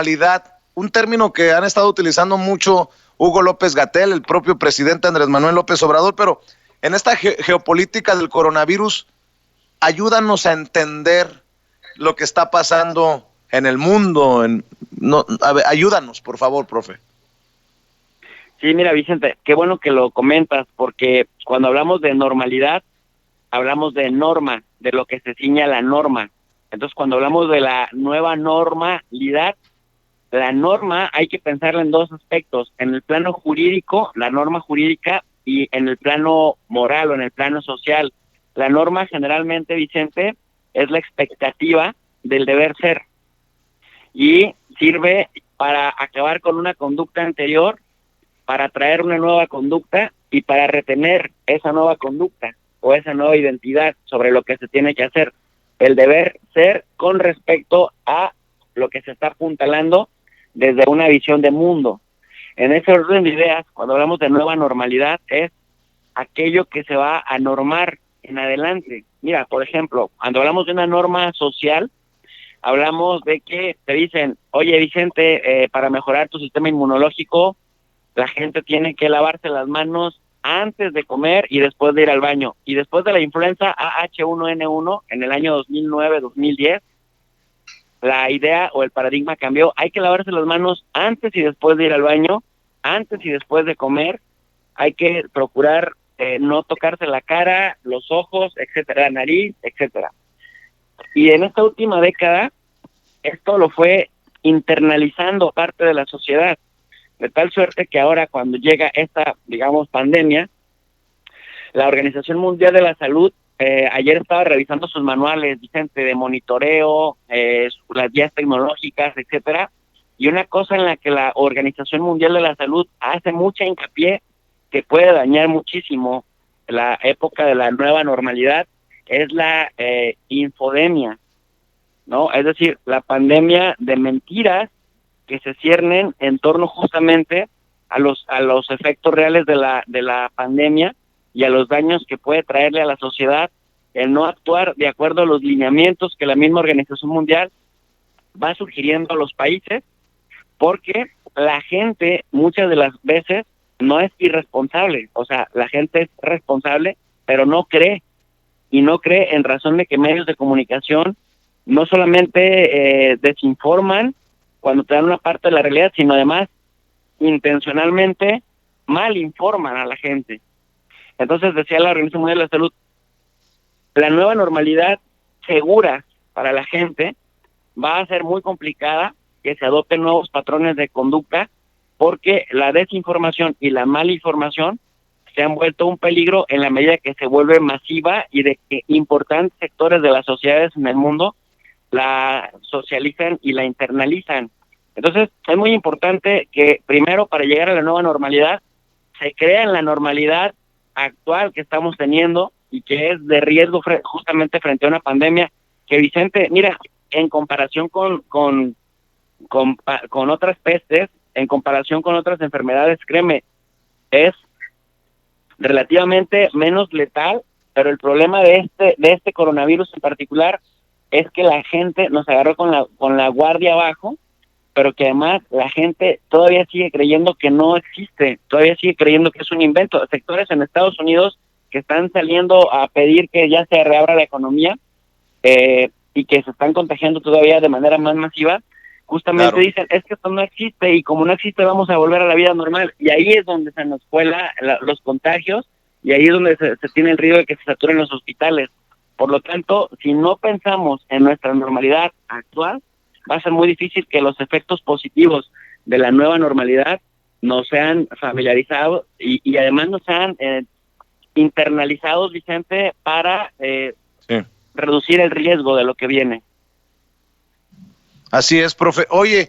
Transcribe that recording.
normalidad, un término que han estado utilizando mucho Hugo López-Gatell, el propio presidente Andrés Manuel López Obrador, pero en esta geopolítica del coronavirus, ayúdanos a entender lo que está pasando en el mundo. Ayúdanos, por favor, profe. Sí, mira, Vicente, qué bueno que lo comentas, porque cuando hablamos de normalidad, hablamos de norma, de lo que se ciña a la norma. Entonces, cuando hablamos de la nueva normalidad, la norma hay que pensarla en dos aspectos: en el plano jurídico, la norma jurídica, y en el plano moral o en el plano social. La norma generalmente, Vicente, es la expectativa del deber ser y sirve para acabar con una conducta anterior, para traer una nueva conducta y para retener esa nueva conducta o esa nueva identidad sobre lo que se tiene que hacer. El deber ser con respecto a lo que se está apuntalando desde una visión de mundo. En ese orden de ideas, cuando hablamos de nueva normalidad, es aquello que se va a normar en adelante. Mira, por ejemplo, cuando hablamos de una norma social, hablamos de que te dicen, oye Vicente, para mejorar tu sistema inmunológico, la gente tiene que lavarse las manos antes de comer y después de ir al baño. Y después de la influenza AH1N1 en el año 2009-2010, la idea o el paradigma cambió. Hay que lavarse las manos antes y después de ir al baño, antes y después de comer. Hay que procurar no tocarse la cara, los ojos, etcétera, la nariz, etcétera. Y en esta última década, esto lo fue internalizando parte de la sociedad, de tal suerte que ahora cuando llega esta, digamos, pandemia, la Organización Mundial de la Salud ayer estaba revisando sus manuales, Vicente, de monitoreo, las guías tecnológicas, etcétera, y una cosa en la que la Organización Mundial de la Salud hace mucha hincapié, que puede dañar muchísimo la época de la nueva normalidad, es la infodemia, ¿no? Es decir, la pandemia de mentiras que se ciernen en torno justamente a los efectos reales de la pandemia y a los daños que puede traerle a la sociedad el no actuar de acuerdo a los lineamientos que la misma Organización Mundial va sugiriendo a los países, porque la gente muchas de las veces no es irresponsable, o sea, la gente es responsable, pero no cree, y no cree en razón de que medios de comunicación no solamente desinforman cuando te dan una parte de la realidad, sino además intencionalmente mal informan a la gente. Entonces, decía la Organización Mundial de la Salud, la nueva normalidad segura para la gente va a ser muy complicada que se adopten nuevos patrones de conducta, porque la desinformación y la malinformación se han vuelto un peligro en la medida que se vuelve masiva y de que importantes sectores de las sociedades en el mundo la socializan y la internalizan. Entonces, es muy importante que primero, para llegar a la nueva normalidad, se crea en la normalidad actual que estamos teniendo y que es de riesgo justamente frente a una pandemia que, Vicente, mira, en comparación con otras pestes, en comparación con otras enfermedades, créeme, es relativamente menos letal, pero el problema de este coronavirus en particular es que la gente nos agarró con la guardia abajo, pero que además la gente todavía sigue creyendo que no existe, todavía sigue creyendo que es un invento. Sectores en Estados Unidos que están saliendo a pedir que ya se reabra la economía y que se están contagiando todavía de manera más masiva, justamente Claro. dicen, es que esto no existe y como no existe vamos a volver a la vida normal. Y ahí es donde se nos cuela los contagios y ahí es donde se tiene el riesgo de que se saturen los hospitales. Por lo tanto, si no pensamos en nuestra normalidad actual, va a ser muy difícil que los efectos positivos de la nueva normalidad no sean familiarizados y además no sean internalizados, Vicente, para Sí. reducir el riesgo de lo que viene. Así es, profe. Oye,